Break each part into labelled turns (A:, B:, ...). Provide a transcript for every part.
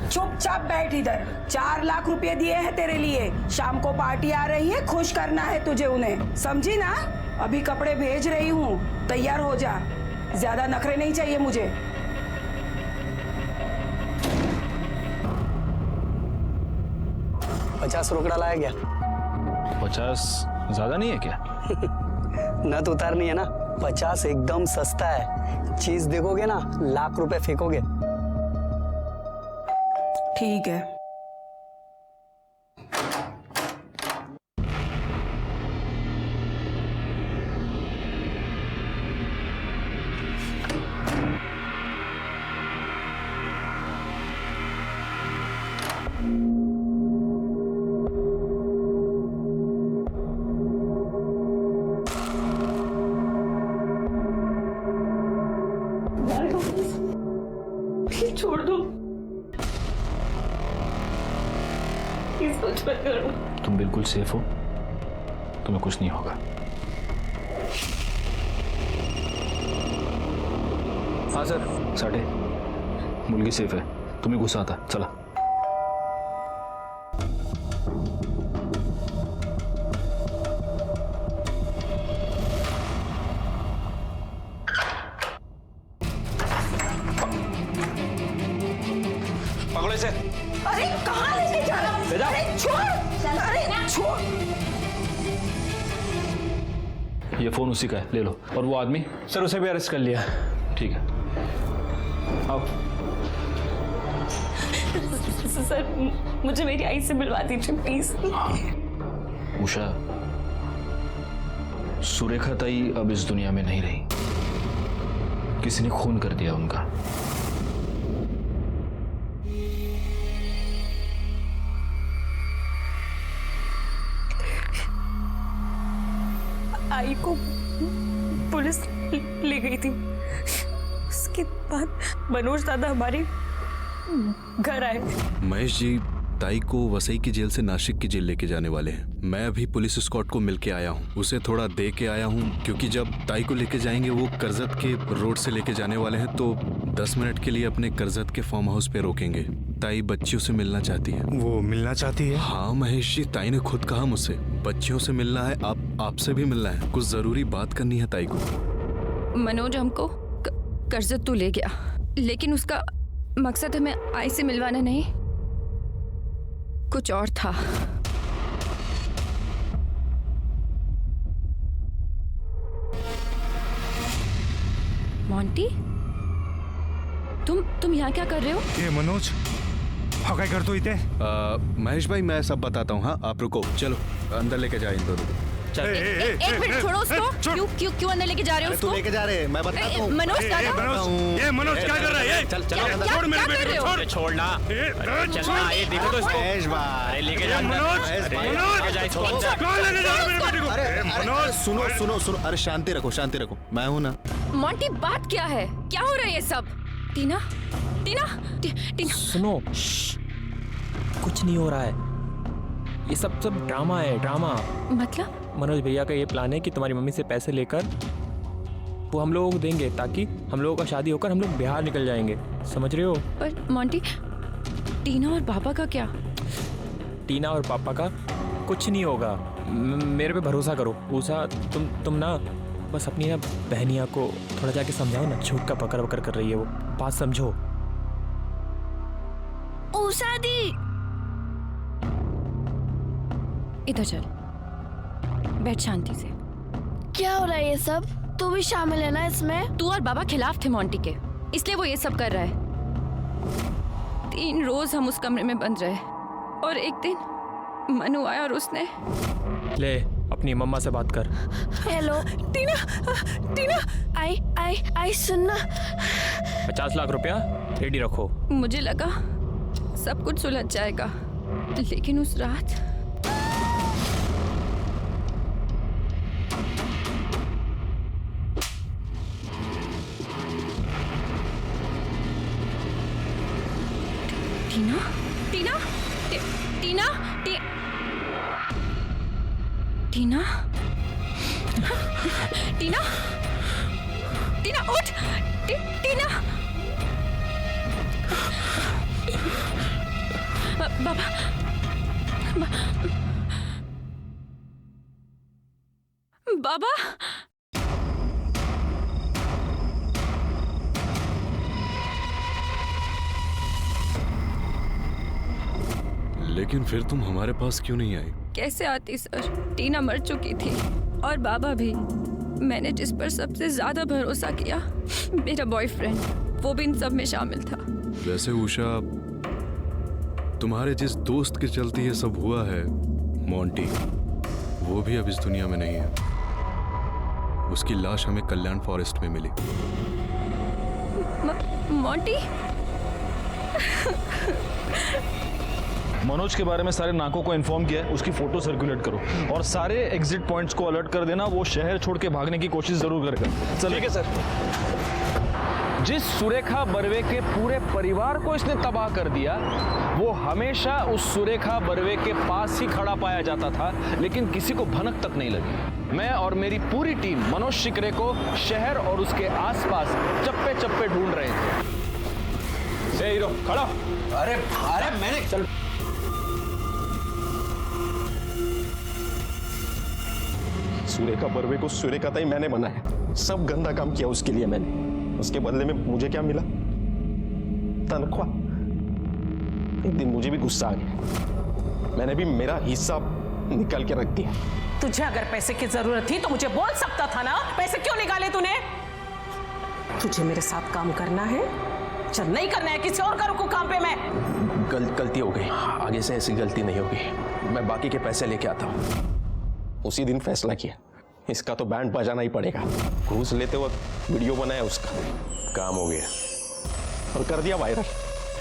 A: चुपचाप बैठ इधर। 4 लाख रुपए दिए हैं तेरे लिए। शाम को पार्टी आ रही है, खुश करना है तुझे उन्हें, समझी ना? अभी कपड़े भेज रही हूँ, तैयार हो जा। ज्यादा नखरे नहीं चाहिए मुझे।
B: ₹50 रोकड़ा लाया क्या?
C: 50 ज्यादा नहीं है क्या?
B: नत उतारनी है ना। 50 एकदम सस्ता है। चीज देखोगे ना, लाख रुपए फेंकोगे।
A: ठीक है।
D: छोड़ दो, प्लीज कुछ मत करो।
C: तुम बिल्कुल सेफ हो, तुम्हें कुछ नहीं होगा। हाँ सर। साढ़े मुलगी सेफ है, तुम्हें गुस्सा आता। चला। पकड़ो इसे।
A: अरे कहाँ लेके जा रहा है? अरे छोड़, अरे छोड़।
C: ये फोन उसी का है, ले लो। और वो आदमी?
E: सर उसे भी अरेस्ट कर लिया।
C: ठीक है, आओ।
D: सर मुझे मेरी आई से मिलवा दीजिए प्लीज।
C: उषा, सुरेखा ताई अब इस दुनिया में नहीं रही। किसी ने खून कर दिया उनका।
D: आई को पुलिस ले गई थी। उसके बाद मनोज दादा हमारे घर आए।
F: महेश जी, ताई को वसई की जेल से नासिक की जेल लेके जाने वाले हैं। मैं अभी पुलिस स्क्वाड को मिलके आया हूँ, उसे थोड़ा दे के आया हूँ, क्योंकि जब ताई को लेके जाएंगे वो करजत के रोड से लेके जाने वाले हैं, तो 10 मिनट के लिए अपने करजत के फार्म हाउस पे रोकेंगे। ताई बच्चियों से मिलना चाहती है।
E: वो मिलना चाहती है?
F: हाँ महेश जी, ताई ने खुद कहा मुझसे, बच्चियों से मिलना है, आपसे भी मिलना है, कुछ जरूरी बात करनी है ताई को।
G: मनोज हमको करजत तो ले गया, लेकिन उसका मकसद हमें आई से मिलवाना नहीं, कुछ और था। मोंटी, तुम यहाँ क्या कर रहे हो?
E: ये मनोज काय करतो इथे?
F: महेश भाई मैं सब बताता हूँ। हाँ आप रुको, चलो अंदर लेके जाए इन दोनों को।
G: एक मिनट छोड़ो उसको। क्यों अंदर लेके जा रहे हो उसको?
H: लेके जा रहे हैं, मैं बताता हूँ।
G: मनोज
E: ये मनोज क्या कर रहा है?
H: चल
E: छोड़ मेरे बेटे को, छोड़।
H: छोड़ना, चलना, ये देखो तो इसको। महेश भाई
E: लेके जा मनोज। कौन लेके जा रहा है मेरे बेटे को?
H: अरे मनोज सुनो, अरे शांति रखो, मैं हूँ ना।
G: मोंटी बात क्या है? क्या हो रहा है ये सब? टीना
I: सुनो, कुछ नहीं हो रहा है, ये सब ड्रामा है, ड्रामा।
G: मतलब?
I: मनोज भैया का ये प्लान है कि तुम्हारी मम्मी से पैसे लेकर वो हम लोगों को देंगे, ताकि हम लोगों का शादी होकर हम लोग बिहार निकल जाएंगे, समझ रहे हो?
G: पर मोंटी, टीना और पापा का क्या?
I: टीना और पापा का कुछ नहीं होगा, मेरे पे भरोसा करो। उषा, तुम ना बस अपनी ना बहनिया को थोड़ा जाके समझाओ ना, छूट का पकड़ वकर कर रही है वो, बात समझो।
G: उषा दी, इधर चल, बैठ शांति से।
J: क्या हो रहा है ये सब? तू भी शामिल है ना इसमें?
G: तू और बाबा खिलाफ थे मोंटी के, इसलिए वो ये सब कर रहा है। 3 रोज हम उस कमरे में बंद रहे, और एक दिन मनु आया और उसने।
I: ले अपनी मम्मा से बात कर।
J: हेलो टीना, आई सुनना।
I: 50 लाख रुपया रेडी रखो।
G: मुझे लगा सब कुछ सुलझ जाएगा, लेकिन उस रात टीना उठ। टीना बाबा
F: लेकिन फिर तुम हमारे पास क्यों नहीं आई?
G: कैसे आती सर, टीना मर चुकी थी और बाबा भी। मैंने जिस पर सबसे ज्यादा भरोसा किया, मेरा बॉयफ्रेंड, वो भी इन सब में शामिल था।
F: वैसे उषा, तुम्हारे जिस दोस्त के चलते ये सब हुआ है, मोंटी, वो भी अब इस दुनिया में नहीं है। उसकी लाश हमें कल्याण फॉरेस्ट में मिली।
G: मोंटी?
C: मनोज के बारे में सारे नाकों को इन्फॉर्म किया है, उसकी फोटो सर्कुलेट करो और सारे एग्जिट पॉइंट्स को अलर्ट कर देना। वो शहर छोड़ के भागने की कोशिश जरूर करेगा। चलो। ठीक है सर।
K: जिस सुरेखा बर्वे के पूरे परिवार को इसने तबाह कर दिया, वो हमेशा उस सुरेखा बर्वे के पास ही खड़ा पाया जाता था, लेकिन किसी को भनक तक नहीं लगी। मैं और मेरी पूरी टीम मनोज शिकरे को शहर और उसके आसपास चप्पे चप्पे ढूंढ रहे थे। ए हीरो, खड़ा।
B: अरे मैंने चल
H: सुरेखा बर्वे को सुरेखा ताई मैंने बनाया। सब गंदा काम किया उसके लिए मैंने। उसके बदले में मुझे क्या मिला? तनख्वाह। एक दिन मुझे भी गुस्सा आ गया, मैंने भी मेरा हिस्सा निकाल के रख दिया।
L: तुझे अगर पैसे की जरूरत थी तो मुझे बोल सकता था ना। पैसे क्यों निकाले तूने? तुझे मेरे साथ काम करना है? चल, नहीं करना है, किसी और का रुकू काम पे मैं।
H: गलती हो गई, आगे से ऐसी गलती नहीं होगी। मैं बाकी के पैसे लेके आता हूँ। उसी दिन फैसला किया, इसका तो बैंड बजाना ही पड़ेगा। घूस लेते वक्त वीडियो बनाया उसका, काम हो गया और कर दिया वायरल।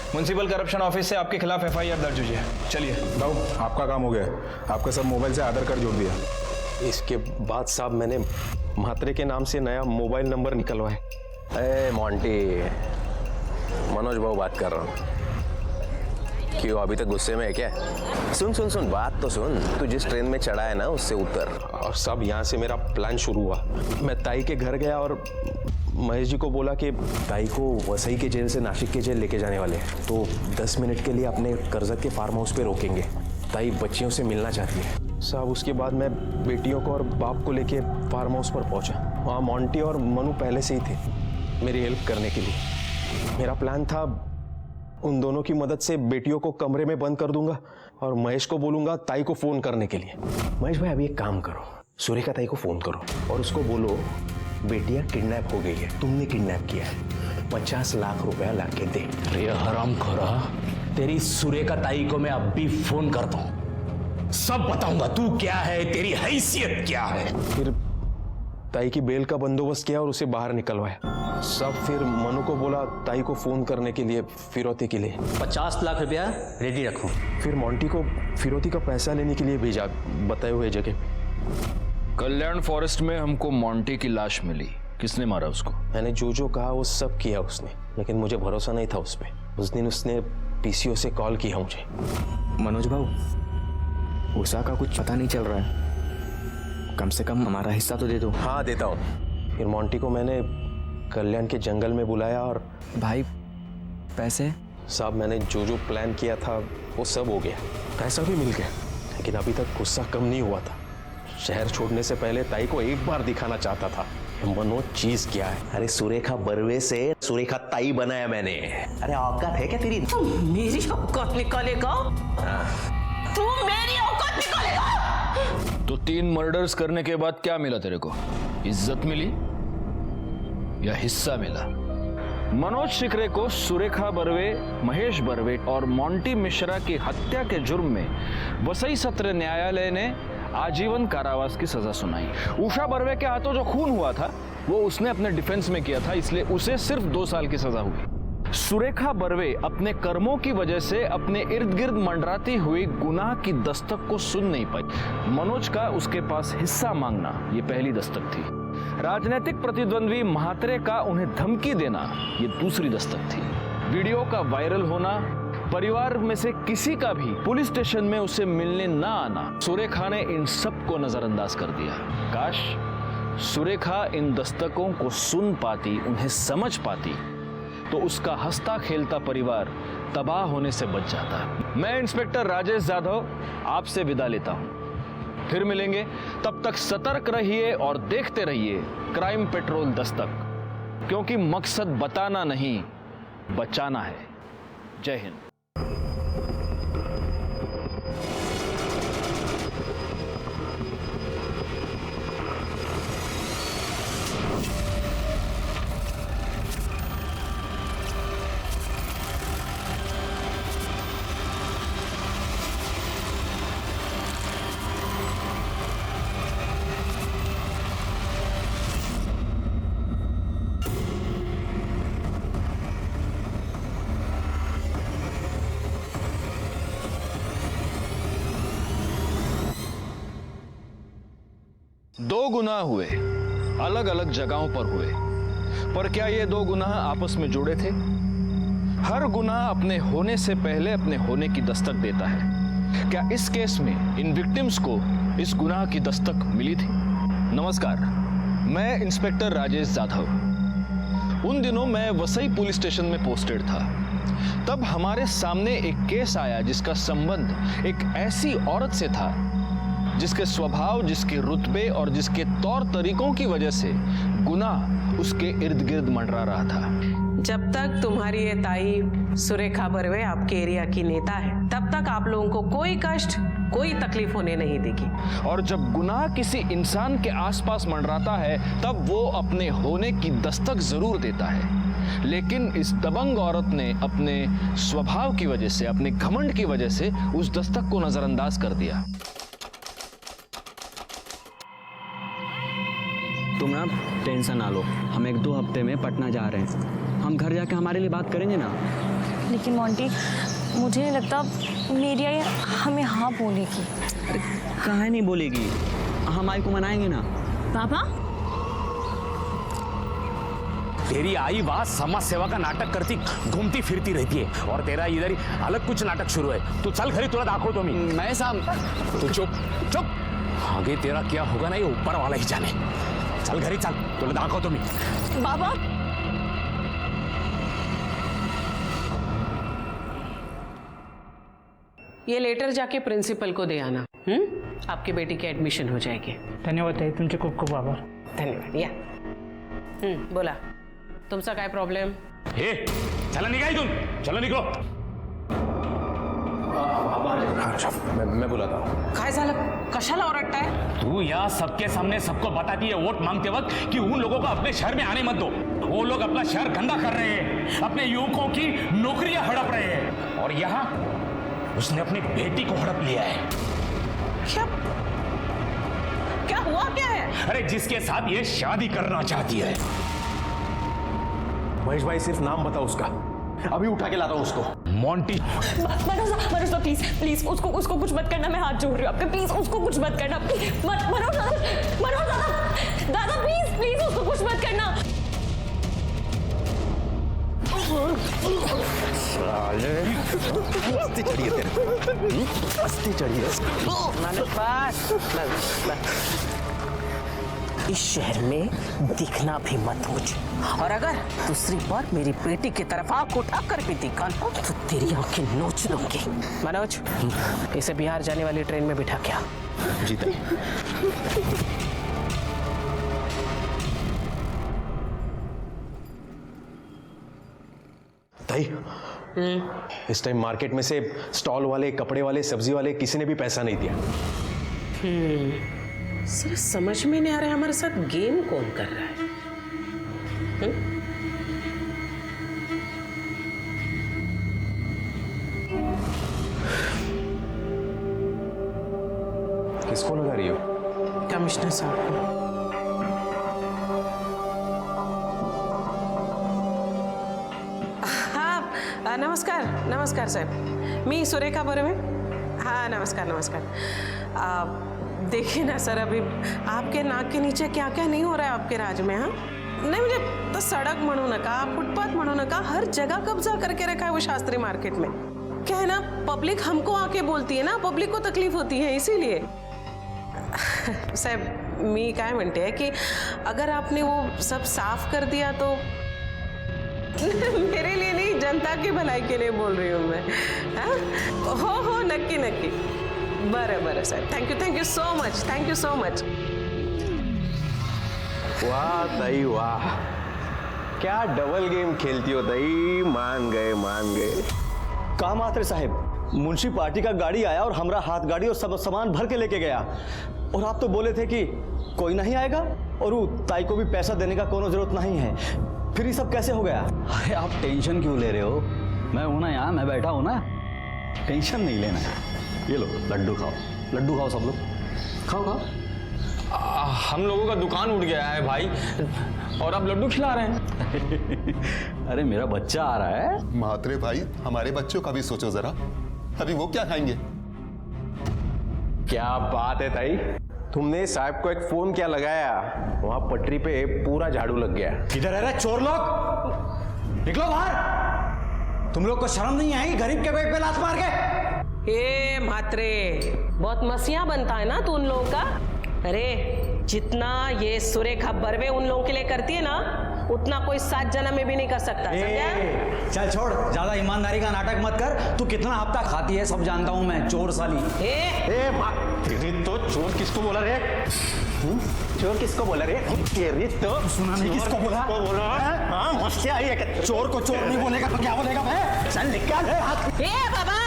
K: म्युनिसिपल करप्शन ऑफिस से आपके खिलाफ FIR दर्ज हुई है। चलिए
H: बाबू, आपका काम हो गया। आपका सब मोबाइल से आधार कार्ड जोड़ दिया। इसके बाद साहब मैंने म्हात्रे के नाम से नया मोबाइल नंबर निकलवाया।
M: ए मोंटी, मनोज बाबू बात कर रहा हूँ। क्यों अभी तक गुस्से में है क्या? सुन बात तो सुन। तू जिस ट्रेन में चढ़ा है ना, उससे उतर।
H: और सब यहाँ से मेरा प्लान शुरू हुआ। मैं ताई के घर गया और महेश जी को बोला कि
M: ताई को वसई के जेल से नासिक के जेल लेके जाने वाले हैं, तो 10 मिनट के लिए अपने कर्जत के फार्म हाउस पे रोकेंगे। ताई बच्चियों से मिलना चाहती है।
H: साहब उसके बाद मैं बेटियों को और बाप को लेके फार्म हाउस पर पहुंचा। वहाँ मोंटी और मनु पहले से ही थे मेरी हेल्प करने के लिए। मेरा प्लान था उन दोनों की मदद से बेटियों को कमरे में बंद कर दूंगा और महेश को बोलूंगा ताई को फोन करने के लिए।
M: महेश भाई, अभी एक काम करो, सुरेखा ताई को फोन करो और उसको बोलो बेटियां किडनैप हो गई है, तुमने किडनैप किया है, 50 लाख रुपया लाके दे।
E: अरे हरामखोरा, तेरी सुरेखा ताई को मैं अब भी फोन करता हूँ, सब बताऊंगा तू क्या है, तेरी हैसियत क्या है।
H: फिर ताई की बेल का बंदोबस्त किया और उसे बाहर निकलवाया। सब फिर मनु को बोला ताई को फोन करने के लिए फिरौती के लिए
E: 50 लाख रुपया रेडी रखो।
H: फिर मोंटी को फिरौती का पैसा लेने के लिए भेजा बताए हुए जगह।
C: कल्याण फॉरेस्ट में हमको मोंटी की लाश मिली। किसने मारा उसको?
H: मैंने जो कहा वो सब किया उसने, लेकिन मुझे भरोसा नहीं था उस पर। उस दिन उसने PCO से कॉल किया मुझे।
I: मनोज बाबू, उषा का कुछ पता नहीं चल रहा है, कम से कम हमारा हिस्सा तो दे दो।
M: हाँ देता हूँ।
H: फिर मोंटी को मैंने कल्याण के जंगल में बुलाया और
I: भाई पैसे?
H: साहब मैंने जो प्लान किया था वो सब हो गया, पैसा भी मिल गया, लेकिन अभी तक गुस्सा कम नहीं हुआ था। शहर छोड़ने से पहले ताई को एक बार दिखाना चाहता था मनोज चीज क्या है।
M: अरे सुरेखा बर्वे से सुरेखा ताई बनाया मैंने। अरे औकात है क्या तेरी?
L: तू मेरी औकात निकालेगा? तू मेरी औकात निकालेगा?
C: तो 3 मर्डर्स करने के बाद क्या मिला तेरे को? इज्जत मिली या हिस्सा मिला?
K: मनोज शिकरे को सुरेखा बर्वे, महेश बर्वे और मोंटी मिश्रा की हत्या के जुर्म में वसई सत्र न्यायालय ने आजीवन कारावास की सजा सुनाई। उषा बर्वे के हाथों जो खून हुआ था वो उसने अपने डिफेंस में किया था, इसलिए उसे सिर्फ 2 साल की सजा हुई। सुरेखा बर्वे अपने कर्मों की वजह से अपने इर्द गिर्द मंडराती हुई गुनाह की दस्तक को सुन नहीं पाई। मनोज का उसके पास हिस्सा मांगना ये पहली दस्तक थी। राजनीतिक प्रतिद्वंद्वी म्हात्रे का उन्हें धमकी देना ये दूसरी दस्तक थी। वीडियो का वायरल होना, परिवार में से किसी का भी पुलिस स्टेशन में उसे मिलने ना आना, सुरेखा ने इन सब को नजरअंदाज कर दिया। काश सुरेखा इन दस्तकों को सुन पाती, उन्हें समझ पाती, तो उसका हंसता खेलता परिवार तबाह होने से बच जाता। मैं इंस्पेक्टर राजेश यादव आपसे विदा लेता हूं। फिर मिलेंगे, तब तक सतर्क रहिए और देखते रहिए क्राइम पेट्रोल दस्तक, क्योंकि मकसद बताना नहीं, बचाना है। जय हिंद। दो गुनाह हुए, अलग अलग जगहों पर हुए, पर क्या ये दो गुनाह आपस में जुड़े थे? हर गुनाह अपने होने से पहले अपने होने की दस्तक देता है। क्या इस केस में इन विक्टिम्स को इस गुनाह की दस्तक मिली थी? नमस्कार, मैं इंस्पेक्टर राजेश यादव। उन दिनों मैं वसई पुलिस स्टेशन में पोस्टेड था। तब हमारे सामने एक केस आया जिसका संबंध एक ऐसी औरत से था जिसके स्वभाव, जिसके रुतबे और जिसके तौर तरीकों की वजह से गुनाह उसके इर्द गिर्द मंडरा रहा था।
L: जब तक तुम्हारी ये ताई सुरेखा बर्वे आपके एरिया की नेता है, तब तक आप लोगों को कोई कष्ट, कोई तकलीफ होने नहीं देगी।
K: और जब गुनाह किसी इंसान के आसपास मंडराता है, तब वो अपने होने की दस्तक जरूर देता है। लेकिन इस दबंग औरत ने अपने स्वभाव की वजह से, अपने घमंड की वजह से उस दस्तक को नजरअंदाज कर दिया।
B: तुम ना टेंशन ना लो, हम 1-2 हफ्ते में पटना जा रहे हैं। हम घर जाके हमारे लिए बात करेंगे ना।
D: लेकिन मोंटी, मुझे नहीं लगता मेरी आई हमें हाँ बोलेगी।
B: अरे काहे नहीं बोलेगी, हम आई को मनाएंगे ना।
D: पापा,
E: तेरी आई वहां समाज सेवा का नाटक करती घूमती फिरती रहती है, और तेरा इधर ही अलग कुछ नाटक शुरू है। तू चल घरी, तुला दाखो तो मैं साहब। तू चुप चुप, आगे तेरा क्या होगा ना ये ऊपर वाला ही जाने। चल घरी चल, तुला दाखो तो
D: बाबा।
L: ये लेटर जाके प्रिंसिपल को दे आना। आपकी बेटी की एडमिशन हो जाएगी।
N: धन्यवाद ताई, तुमचे खूप खूप आभार।
L: धन्यवाद। या बोला, तुमचा काय प्रॉब्लेम?
E: हे चला निघा इथून, चलो निघो।
H: मैं बुलाता हूँ।
L: काय झालं? कशाला ओरडताय?
E: तू यहाँ सबके सामने सबको बताती है वोट मांगते वक्त कि उन लोगों को अपने शहर में आने मत दो। वो लोग अपना शहर गंदा कर रहे हैं, अपने युवकों की नौकरियां हड़प रहे हैं, और यहाँ उसने अपनी बेटी को हड़प लिया है।
L: क्या हुआ क्या है?
E: अरे जिसके साथ ये शादी करना चाहती है।
H: महेश भाई, सिर्फ नाम बताओ उसका, अभी उठा के लाता हूँ उसको।
E: मोंटी।
D: मनोज प्लीज प्लीज उसको कुछ मत करना, मैं हाथ जोड़ रही हूँ आपके, प्लीज उसको कुछ मत करना। मनोज दादा प्लीज प्लीज उसको कुछ मत करना।
H: अस्ती चढ़िए तेरे, अस्ती चढ़िए।
L: इस शहर में दिखना भी मत मुझे, और अगर दूसरी बार मेरी बेटी की तरफ आंख उठा कर भी दिखा तो तेरी आंखें नोच दूंगी। मनोज, इसे बिहार जाने वाली ट्रेन में बिठा क्या?
H: जी ताई। ताई, इस टाइम मार्केट में से स्टॉल वाले, कपड़े वाले, सब्जी वाले किसी ने भी पैसा नहीं दिया।
L: सर समझ में नहीं आ रहा है हमारे साथ गेम कौन कर रहा है।
H: किसको लगा रही हो?
L: कमिश्नर साहब को। हाँ नमस्कार, नमस्कार साहब, मी सुरेखा बर्वे। हाँ नमस्कार नमस्कार। देखिए ना सर, अभी आपके नाक के नीचे क्या क्या नहीं हो रहा है आपके राज में। हाँ नहीं, मुझे तो सड़क म्हणू नका, फुटपाथ म्हणू नका, हर जगह कब्जा करके रखा है वो शास्त्री मार्केट में। क्या है ना, पब्लिक हमको आके बोलती है ना, पब्लिक को तकलीफ होती है, इसीलिए। साहब मी काय म्हणते है कि अगर आपने वो सब साफ कर दिया तो मेरे लिए नहीं, जनता की भलाई के लिए बोल रही हूँ मैं. हाँ? हो नक्की नक्की. बरं साहेब, thank you so much, thank you so much.
M: वाह ताई वाह, क्या डबल गेम खेलती हो ताई. मान गए.
B: कहा मात्रे साहब, मुंशी पार्टी का गाड़ी आया और हमरा हाथ गाड़ी और सब सामान भर के लेके गया, और आप तो बोले थे कि कोई नहीं आएगा और वो ताई को भी पैसा देने का कोनो जरूरत नहीं है. फिर ये सब कैसे हो गया?
O: अरे आप टेंशन क्यों ले रहे हो? मैं हूं ना यहाँ, मैं बैठा हूं ना, टेंशन नहीं लेना है. ये लो लड्डू खाओ सब लोग, खाओ.
I: हम लोगों का दुकान उठ गया है भाई, और आप लड्डू खिला रहे हैं.
O: अरे मेरा बच्चा आ रहा है.
P: म्हात्रे भाई, हमारे बच्चों का भी सोचो जरा, अभी वो क्या खाएंगे?
M: क्या बात है ताई, तुमने साहब को एक फोन क्या लगाया, वहां पटरी पे पूरा झाड़ू लग गया.
O: किधर है रे चोर लोग? निकलो बाहर. तुम लोग को शर्म नहीं आई गरीब के पेट पे लात मार के?
L: ए म्हात्रे, बहुत मसियां बनता है ना तू उन लोगों का. अरे जितना ये सुरेखा बर्वे उन लोगों के लिए करती है ना, उतना कोई 7 जन्म में भी नहीं कर सकता. समझा?
O: चल छोड़, ज्यादा ईमानदारी का नाटक मत कर. तू कितना हफ्ता खाती है सब जानता हूं मैं, चोर साली.
M: तेरी तो चोर किसको बोला रे? चोर किसको बोला रे? तेरी तो
O: सुना नहीं किसको बोला?
M: हाँ मस्ती आई है.
O: चोर को चोर नहीं बोलेगा तो क्या बोलेगा? मैं चल निकाल हाथ.
L: ए बाबा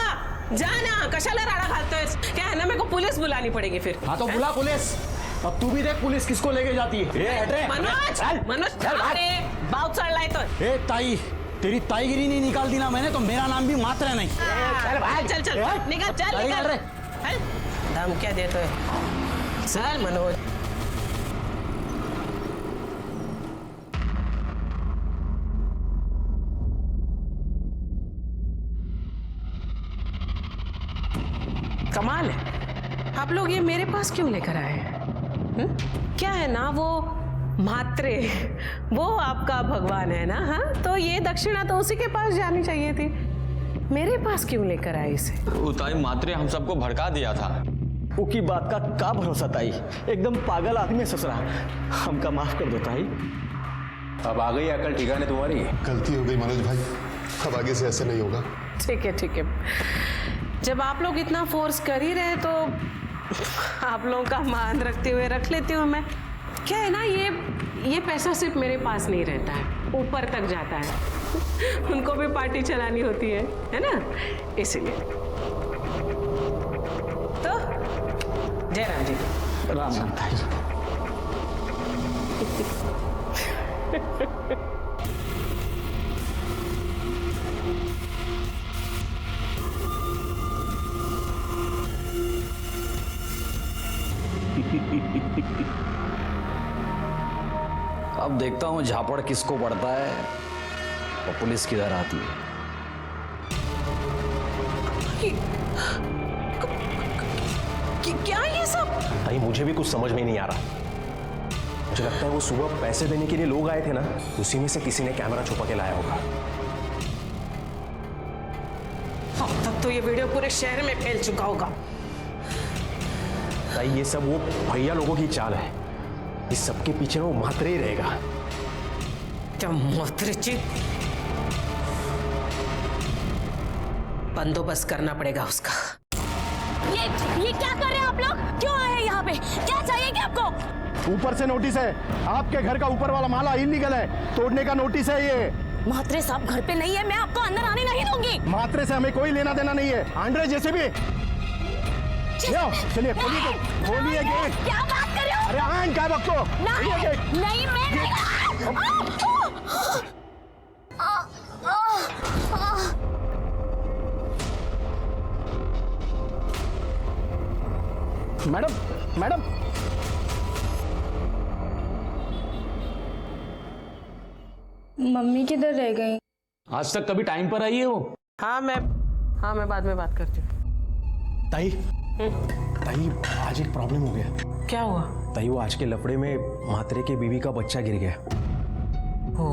L: जाना, कशाला राडा घालतोय? क्या है ना, मेरे को पुलिस बुलानी पड़ेगी फिर.
O: हाँ तो बुला पुलिस. अब तू भी देख पुलिस किसको लेके जाती है.
L: मनोज अरे बाउट चढ़लाय तो.
O: ए ताई, तेरी ताईगिरी नहीं निकाल दी ना मैंने तो मेरा नाम भी मात्रा नहीं.
L: चल निकल रे. दम क्या देते है? चल मनोज. कमाल है, आप लोग ये मेरे पास क्यों लेकर आए हैं? क्या है ना, वो म्हात्रे वो आपका भगवान है ना. हाँ तो ये दक्षिणा तो उसी के पास जानी चाहिए थी, मेरे पास क्यों लेकर आए इसे?
I: ताई मात्रे हम सबको भड़का दिया था.
B: उकी बात का भरोसा ताई, एकदम पागल आदमी ससुरा. हमका माफ कर दो ताई.
M: अब आ गई अकल ठिकाने तुम्हारी.
P: गलती हो गई मनोज भाई, अब आगे से ऐसे नहीं होगा.
L: ठीक है. जब आप लोग इतना फोर्स कर ही रहे तो आप लोगों का मान रखते हुए रख लेती हूँ मैं. क्या है ना, ये पैसा सिर्फ मेरे पास नहीं रहता है, ऊपर तक जाता है. उनको भी पार्टी चलानी होती है ना, इसीलिए. तो जय राम जी.
O: राम ताई. अब देखता हूं झापड़ किसको पड़ता है और पुलिस किधर आती है.
L: क्या ये सब?
M: ताई मुझे भी कुछ समझ में नहीं आ रहा. मुझे लगता है वो सुबह पैसे देने के लिए लोग आए थे ना, उसी में से किसी ने कैमरा छुपा के लाया होगा.
L: अब तक तो ये वीडियो पूरे शहर में फैल चुका होगा.
M: ताई ये सब वो भैया लोगों की चाल है, इस सबके पीछे वो म्हात्रे ही रहेगा.
L: क्या म्हात्रे जी? बंदोबस्त करना पड़ेगा उसका.
D: ये क्या कर रहे हैं आप लोग? क्यों आए हैं यहाँ पे? क्या चाहिए क्या आपको?
Q: ऊपर से नोटिस है, आपके घर का ऊपर वाला माला इलीगल है, तोड़ने का नोटिस है ये.
D: म्हात्रे साहब घर पे नहीं है, मैं आपको अंदर आने नहीं दूंगी.
Q: म्हात्रे से हमें कोई लेना देना नहीं है. आंड्रे जैसे भी चलिए खोलिए गेट.
D: क्या बात कर रहे हो?
Q: अरे आन क्या वक्त को
D: नहीं मैं
Q: मैडम
J: मम्मी किधर रह गई?
E: आज तक कभी टाइम पर आई है वो?
L: हाँ मैं बाद में बात करती हूँ.
H: ताई आज एक प्रॉब्लम हो गया.
L: क्या हुआ?
H: ताई वो आज के लफड़े में म्हात्रे के बीवी का बच्चा गिर गया.
L: ओ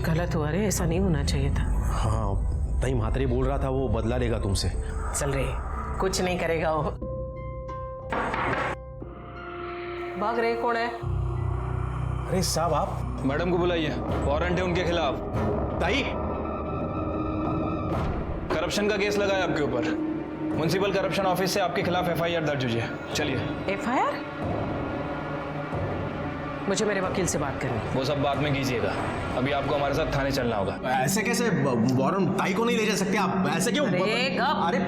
L: गलत हुआ रे, ऐसा नहीं होना चाहिए था.
H: हाँ ताई म्हात्रे बोल रहा था वो बदला लेगा तुमसे.
L: चल रे, कुछ नहीं करेगा वो. भाग रहे कौन है?
H: अरे साहब आप
C: मैडम को बुलाइए, वारंट है उनके खिलाफ।
H: ताई
C: करप्शन का केस लगा है आपके ऊपर। म्युनिसिपल करप्शन ऑफिस से आपके खिलाफ एफआईआर दर्ज हुई है। चलिए।
L: एफआईआर? मुझे मेरे वकील से बात करनी।
C: वो सब बाद में कीजिएगा, अभी आपको हमारे साथ थाने चलना होगा।
H: ऐसे कैसे वारंट ताई को नहीं ले जा सकते आप? ऐसे क्यों?
L: अरे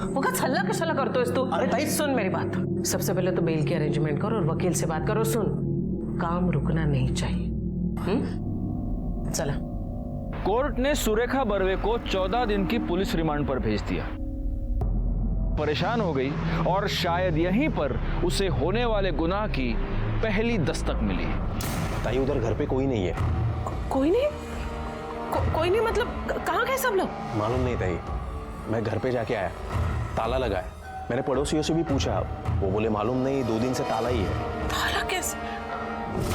L: वो छल्ला कशला करतो तू? अरे ताई सुन मेरी बात, सबसे पहले तो बेल की अरेंजमेंट करो और वकील से बात करो। सुन, काम रुकना नहीं चाहिए। चला।
K: कोर्ट ने सुरेखा बर्वे को 14 दिन की पुलिस रिमांड पर भेज दिया। परेशान हो गई और शायद यहीं पर उसे होने वाले गुनाह की पहली दस्तक मिली।
H: ताई उधर घर पे कोई नहीं है।
L: कोई नहीं? कोई नहीं मतलब कहाँ गए सब लोग?
H: मालूम नहीं ताई, मैं घर पे जाके आया, ताला लगा है। मैंने पड़ोसियों से भी पूछा, वो बोले मालूम नहीं, 2 दिन से ताला ही है।
L: ताला कैसे?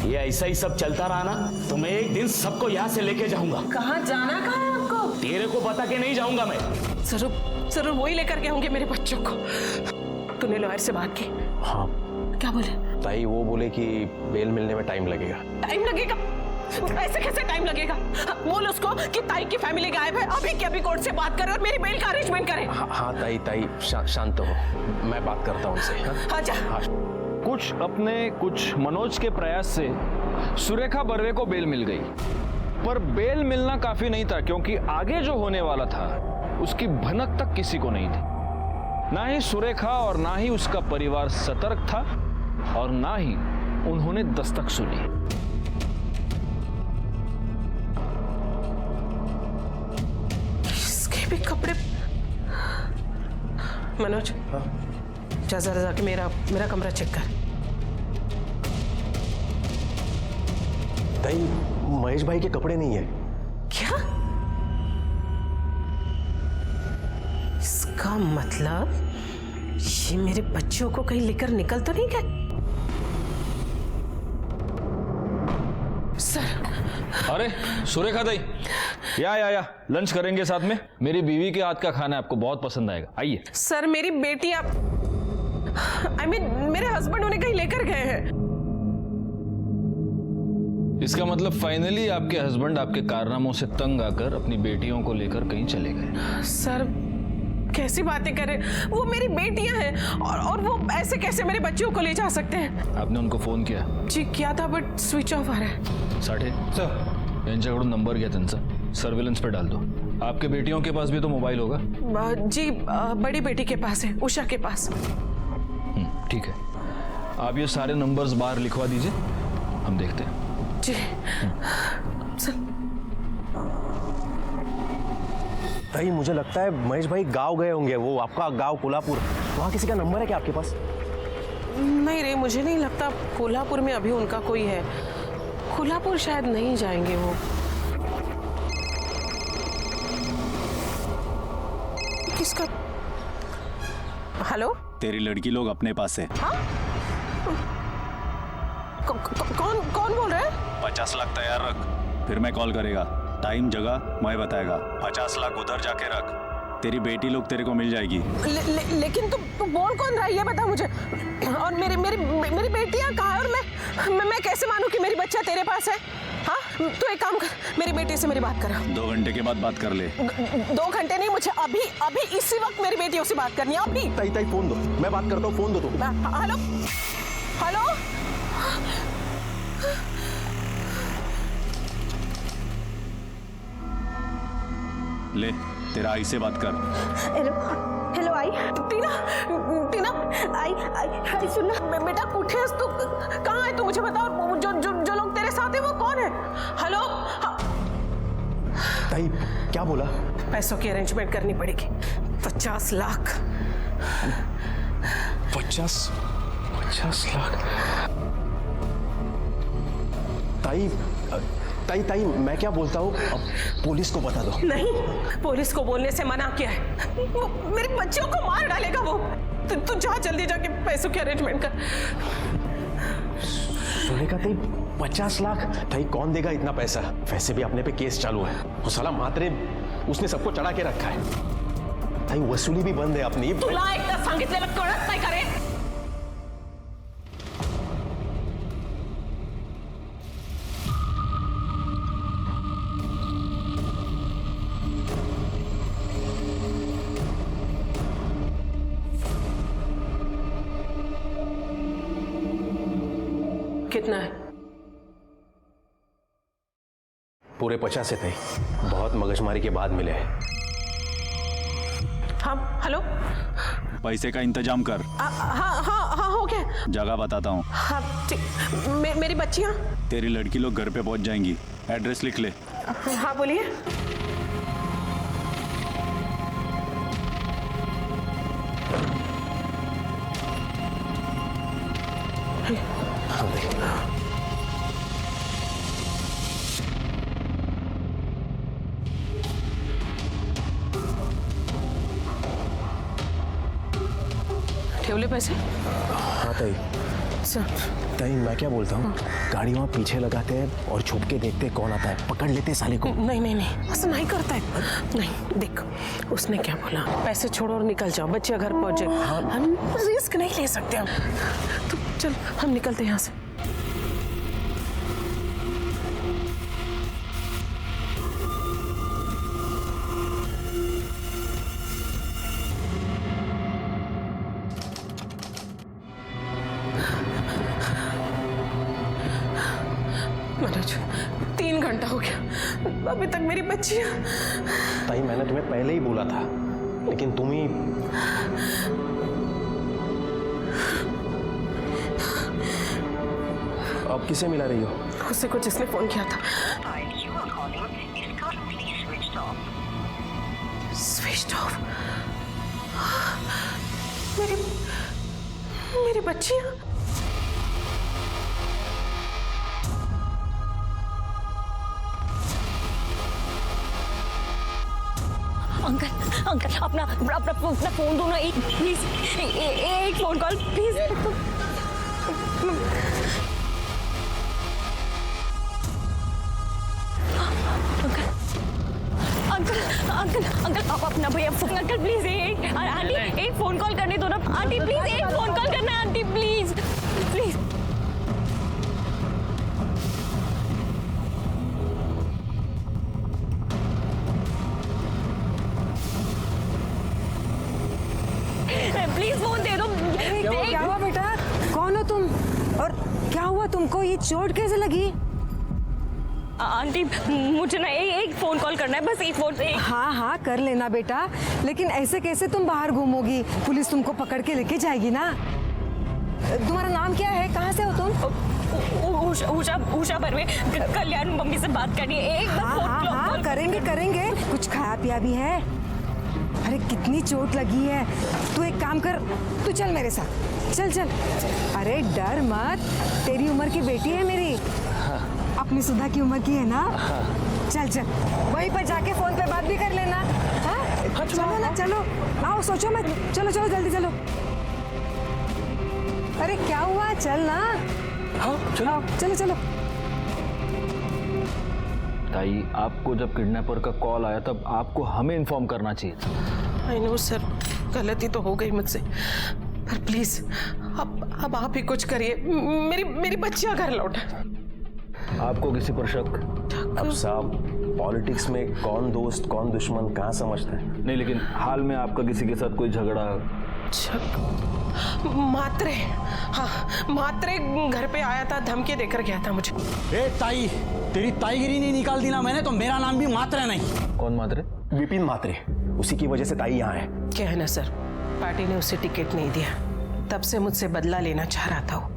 E: ये ऐसा ही सब चलता रहा ना तो मैं एक दिन सबको यहाँ से लेके जाऊंगा।
L: कहाँ जाना? कहाँ है आपको?
E: तेरे को बता के नहीं जाऊंगा मैं।
L: जरूर वही लेकर के होंगे मेरे बच्चों को। तूने लॉयर से बात की?
H: हाँ।
L: क्या बोले?
H: ताई वो बोले कि बेल मिलने में टाइम लगेगा।
L: टाइम लगेगा? ऐसे कैसे टाइम लगेगा? बोल उसको कि ताई की फैमिली गायब है, अभी के अभी कोर्ट से बात करे और मेरी बेल का अरेंजमेंट करे।
H: हाँ ताई शांत हो, मैं बात करता हूँ उनसे।
L: हाँ जा।
K: कुछ अपने कुछ मनोज के प्रयास से सुरेखा बर्वे को बेल मिल गई, पर बेल मिलना काफी नहीं था क्योंकि आगे जो होने वाला था उसकी भनक तक किसी को नहीं थी। ना ही सुरेखा और ना ही उसका परिवार सतर्क था और ना ही उन्होंने दस्तक सुनी।
L: इसके भी कपड़े। मनोज, जा जरा जाके मेरा कमरा चेक कर।
H: ताई महेश भाई के कपड़े नहीं है।
L: क्या? इसका मतलब ये मेरे बच्चों को कहीं लेकर निकल तो नहीं गए? सर।
C: अरे सुरेखा दाई, या लंच करेंगे साथ में। मेरी बीवी के हाथ का खाना आपको बहुत पसंद आएगा, आइए।
L: सर मेरी बेटी मेरे हस्बैंड उन्हें कहीं लेकर गए हैं।
C: इसका मतलब फाइनली आपके हस्बैंड आपके कारनामों से तंग आकर अपनी बेटियों को लेकर कहीं चले गए।
L: सर कैसी बातें कर रहे? वो मेरी बेटियां हैं और वो ऐसे कैसे मेरे बच्चों को ले जा सकते हैं?
C: आपने उनको फोन किया?
L: जी किया था, बट स्विच ऑफ आ रहा है।
C: साठे यांच्याकडून नंबर घ्या त्यांचा, सर्विलेंस पे डाल दो। आपके बेटियों के पास भी तो मोबाइल होगा?
L: जी बड़ी बेटी के पास है, उषा के पास।
C: ठीक है, आप ये सारे नंबर्स बाहर लिखवा दीजिए, हम देखते हैं।
L: जी।
H: ताई मुझे लगता है महेश भाई गांव गए होंगे। वो आपका गांव कोल्हापुर, वहाँ किसी का नंबर है क्या आपके पास?
L: नहीं रे, मुझे नहीं लगता कोल्हापुर में अभी उनका कोई है। कोल्हापुर शायद नहीं जाएंगे वो। किसका? हेलो?
O: तेरी लड़की लोग अपने पास है।
L: हाँ? कौन बोल रहा है?
O: 50 लाख तैयार रख, फिर मैं कॉल करेगा। टाइम जगह मैं बताएगा। 50 लाख उधर जाके रख, तेरी बेटी लोग तेरे को मिल जाएगी।
L: लेकिन तू बोल कौन रहा है ये बता मुझे। और मेरी बेटियां कहाँ है? और मैं कैसे मानूं कि मेरी बच्चा तेरे पास है? हाँ तो एक काम कर, मेरी बेटी से मेरी बात करा।
O: 2 घंटे के बाद बात कर ले।
L: 2 घंटे नहीं, मुझे अभी इसी वक्त मेरी बेटियों से बात करनी है। अभी।
H: ताई फोन दो, मैं बात करता हूँ। फोन दो तुम।
L: Hello hello.
O: ले तेरा आई से बात कर।
J: हेलो आई।
L: टीना आई सुनना बेटा, कुठे है तू? कहाँ है तू? मुझे बता। और जो लोग तेरे साथ हैं वो कौन है? हेलो।
H: ताई क्या बोला?
L: पैसों की अरेंजमेंट करनी पड़ेगी। 50 लाख।
H: 50 लाख? ताई मैं क्या बोलता हूँ, पुलिस को बता दो।
L: नहीं, पुलिस को बोलने से मना किया है। वो मेरे बच्चों को मार डालेगा वो। तू जा जल्दी जाके पैसों की अरेंजमेंट कर।
H: सुरेखा ताई 50 लाख? ताई कौन देगा इतना पैसा? वैसे भी अपने पे केस चालू है। वो साला मात्रे उसने सबको चढ़ा के रखा है। ताई वसूली भी बंद है अपनी।
L: तुला एकदा सांगितलेलं कळत नाही का रे? कितना है?
M: पूरे 50 थे, बहुत मगजमारी के बाद मिले हैं।
L: हाँ, हेलो।
O: पैसे का इंतजाम कर।
L: हाँ हाँ हाँ, हो गया।
O: जगह बताता हूँ।
L: हाँ ठीक। मेरी बच्चियाँ?
O: तेरी लड़की लोग घर पे पहुँच जाएंगी। एड्रेस लिख ले।
L: हाँ बोलिए। ठेवले पैसे?
H: हाँ ताई। ताई मैं क्या बोलता हूँ, गाड़ी वहाँ पीछे लगाते हैं और छुप के देखते हैं कौन आता है, पकड़ लेते हैं साले को।
L: नहीं नहीं नहीं, ऐसा नहीं करता है। नहीं देख, उसने क्या बोला, पैसे छोड़ो और निकल जाओ, बच्चे घर पहुंचे। हम रिस्क नहीं ले सकते हम। तो चल हम निकलते हैं यहाँ से। मनोज, 3 घंटा हो गया, अभी तक मेरी बच्चियां।
H: ताई मैंने तुम्हें पहले ही बोला था, लेकिन तुम ही। अब किसे मिला रही हो?
L: उससे कुछ जिसने फोन किया था। Switch off. मेरी बच्चियां।
D: अंकल अंकल अपना फोन दो ना, एक प्लीज, एक phone call please. Uncle uncle uncle आप अपना भैया फोन, अंकल प्लीज आंटी एक फोन कॉल करने दो ना आंटी, प्लीज एक फोन कॉल करना है aunty, please please. Please phone दे दो।
A: क्या हुआ बेटा, कौन हो तुम और क्या हुआ तुमको, ये चोट कैसे लगी?
D: आंटी मुझे ना एक फोन कॉल करना है, बस एक फोन।
A: हाँ हाँ कर लेना बेटा, लेकिन ऐसे कैसे तुम बाहर घूमोगी, पुलिस तुमको पकड़ के लेके जाएगी ना। तुम्हारा नाम क्या है, कहाँ से हो तुम?
D: उषा बर्वे, कल्याण मम्मी से बात करनी है, एक बार फोन।
A: हाँ करेंगे करेंगे, कुछ खाया पिया भी है? अरे कितनी चोट लगी है, तू एक काम कर, तू चल मेरे साथ, चल चल। अरे डर मत, तेरी उम्र की बेटी है मेरी। अपनी सुधा की उम्र की है ना। चल चल, वहीं पर जाके फोन पे बात भी कर लेना। हाँ चलो ना, चलो आओ, सोचो मत, चलो चलो जल्दी चलो। अरे क्या हुआ, चल ना। हाँ चलो चलो चलो।
K: ताई आपको जब किडनैपर का कॉल आया तब आपको हमें इन्फॉर्म करना चाहिए था।
L: आई नो सर, गलती तो हो गई मुझसे, पर प्लीज अब आप ही कुछ करिए, मेरी बच्चियां घर लौटे।
H: आपको किसी पर शक? अब साहब, पॉलिटिक्स में कौन दोस्त कौन दुश्मन कहाँ समझता है।
K: नहीं, लेकिन हाल में आपका किसी के साथ कोई झगड़ा?
L: मात्रे, हाँ मात्रे घर पे आया था, धमकी देकर गया था मुझे।
O: ए ताई, तेरी ताईगिरी नहीं निकाल दी ना मैंने तो मेरा नाम भी मात्रे नहीं।
H: कौन मात्रे? विपिन मात्रे, उसी की वजह से ताई यहाँ है।
L: क्या है ना सर, पार्टी ने उसे टिकट नहीं दिया, तब से मुझसे बदला लेना चाह रहा था वो।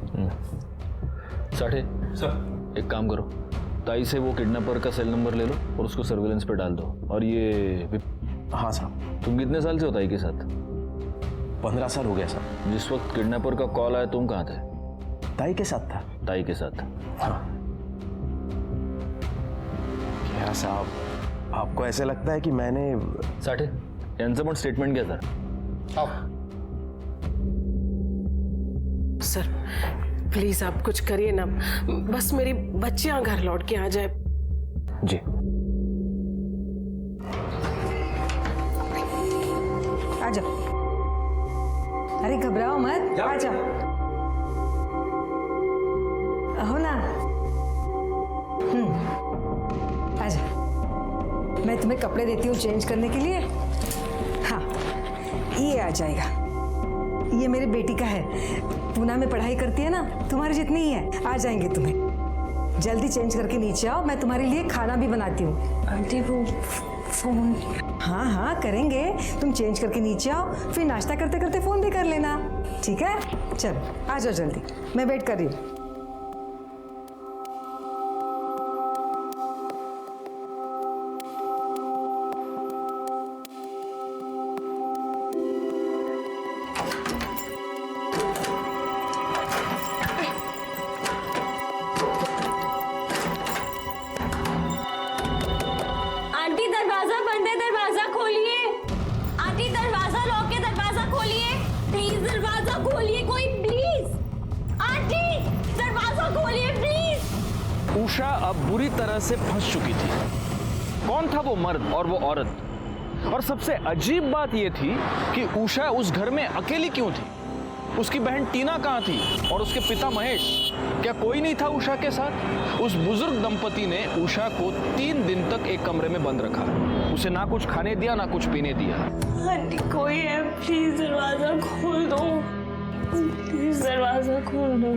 K: साठे सर, एक काम करो, ताई से वो किडनैपर का सेल नंबर ले लो और उसको सर्विलेंस पे डाल दो। और ये
H: हाँ साहब।
K: तुम कितने साल से हो ताई के साथ?
H: 15 साल हो गया साहब।
K: जिस वक्त किडनैपर का कॉल आया तुम कहाँ थे?
H: ताई के साथ था।
K: ताई के साथ?
H: हाँ। क्या साहब, आपको ऐसे लगता है कि मैंने?
K: साठे, यांचं पण स्टेटमेंट घ्या
L: सर। प्लीज आप कुछ करिए ना, बस मेरी बच्चियां घर लौट के आ जाए।
H: जी।
A: आ जाओ, अरे घबराओ मत, आ जाओ। हो ना, आ जाओ, मैं तुम्हें कपड़े देती हूँ चेंज करने के लिए। हाँ ये आ जाएगा,
R: ये मेरी बेटी का है, पूना में पढ़ाई करती है ना, तुम्हारी जितनी ही है। आ जाएंगे तुम्हें। जल्दी चेंज करके नीचे आओ, मैं तुम्हारे लिए खाना भी बनाती हूँ।
D: आंटी वो फोन।
R: हाँ हाँ करेंगे, तुम चेंज करके नीचे आओ, फिर नाश्ता करते करते फोन भी कर लेना, ठीक है? चलो आ जाओ जल्दी, मैं वेट कर रही हूँ।
D: आंटी दरवाजा बंद है, दरवाजा खोलिए। आंटी दरवाजा लॉक है, दरवाजा खोलिए प्लीज, दरवाजा खोलिए कोई प्लीज। आंटी दरवाजा खोलिए प्लीज।
K: उषा अब बुरी तरह से फंस चुकी थी। कौन था वो मर्द और वो औरत? और सबसे अजीब बात ये थी कि उषा उस घर में अकेली क्यों थी? उसकी बहन टीना कहाँ थी और उसके पिता महेश? क्या कोई नहीं था उषा के साथ? उस बुजुर्ग दंपति ने उषा को 3 दिन तक एक कमरे में बंद रखा, उसे ना कुछ खाने दिया ना कुछ पीने दिया।
D: आंटी कोई है, प्लीज दरवाजा खोल दो, प्लीज दरवाजा खोल दो।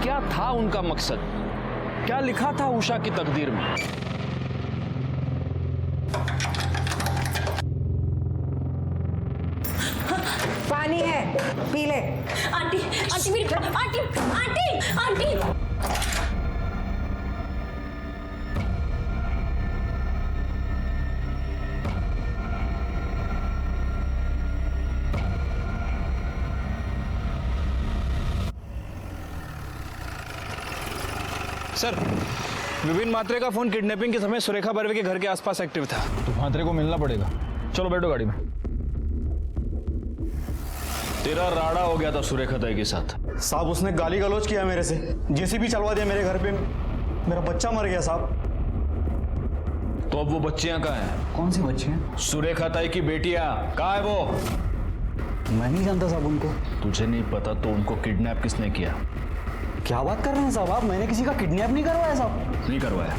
K: क्या था उनका मकसद? क्या लिखा था उषा की तकदीर में?
R: पानी है, पी ले।
D: आंटी आंटी मेरी aunty aunty aunty.
C: Sir, Vipin Mhatre का फोन किडनैपिंग के समय सुरेखा बर्वे के घर के आसपास एक्टिव था। तो म्हात्रे को मिलना पड़ेगा। चलो बैठो गाड़ी में। तेरा राड़ा हो गया था सुरेखा ताई के साथ।
B: साहब उसने गाली गलौज किया मेरे से, जेसीबी चलवा दिया मेरे घर पे, मेरा बच्चा मर गया साहब।
C: तो अब वो बच्चियां कहाँ हैं?
O: कौन सी बच्चियां?
C: सुरेखा ताई की बेटियां कहाँ है वो?
O: मैं नहीं जानता साहब उनको।
C: तुझे नहीं पता तो उनको किडनैप किसने किया?
O: क्या बात कर रहे हैं साहब आप? मैंने किसी का किडनैप नहीं करवाया साहब।
C: नहीं करवाया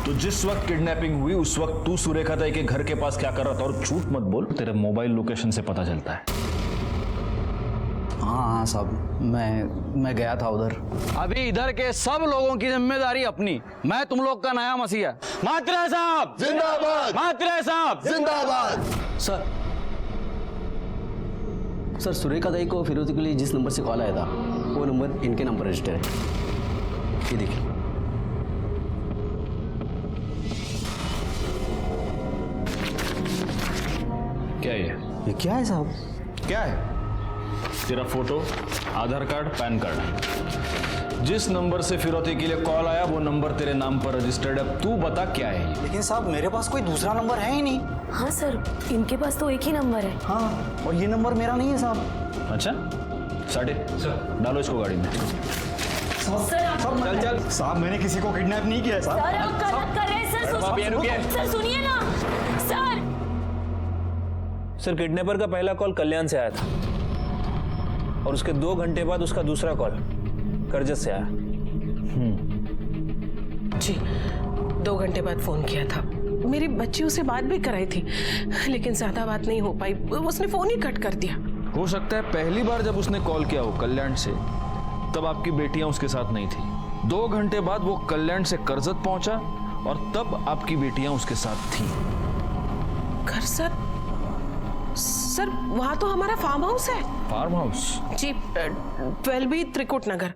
C: तो जिस वक्त किडनैपिंग हुई उस वक्त तू सुरेखा ताई के घर के पास क्या कर रहा था? और झूठ मत बोल, तेरे मोबाइल लोकेशन से पता चलता है।
O: हाँ साहब, मैं गया था उधर।
K: अभी इधर के सब लोगों की जिम्मेदारी अपनी, मैं तुम लोग का नया मसीहा। म्हात्रे साहब
P: जिंदाबाद,
K: म्हात्रे साहब
P: जिंदाबाद।
B: सर सुरेखा ताई को फिरोजी के लिए जिस नंबर से कॉल आया था वो नंबर इनके नंबर रजिस्टर है, ये देखिए।
C: क्या
B: ये क्या है साहब?
C: क्या है? तेरा फोटो, आधार कार्ड, पैन कार्ड। जिस नंबर से फिरौती के लिए कॉल आया वो नंबर तेरे नाम पर रजिस्टर्ड है। अब तू बता क्या है ये?
O: लेकिन साहब मेरे पास कोई दूसरा नंबर है ही नहीं।
D: हाँ सर, इनके पास तो एक ही नंबर है।
O: हाँ, और ये नंबर मेरा नहीं है साहब।
C: अच्छा साढ़े सर, डालो इसको गाड़ी में।
O: चल चल साहब, मैंने किसी को किडनैप नहीं किया है साहब।
D: सर आप गलत कर रहे हैं सर। सर सुनिए ना सर।
H: सर किडनैपर का पहला कॉल कल्याण से आया था और उसके 2 घंटे बाद उसका दूसरा कॉल करजत से आया।
L: जी 2 घंटे बाद फोन किया था। मेरी बच्ची से बात भी कराई थी लेकिन ज्यादा बात नहीं हो पाई, उसने फोन ही कट कर दिया।
C: हो सकता है पहली बार जब उसने कॉल किया हो कल्याण से तब आपकी बेटियां उसके साथ नहीं थी। 2 घंटे बाद वो कल्याण से करजत पहुंचा और तब आपकी बेटियां उसके साथ थीं।
L: करजत? सर वहाँ तो हमारा फार्म हाउस है।
C: Farm house?
L: जी 12B त्रिकुट नगर।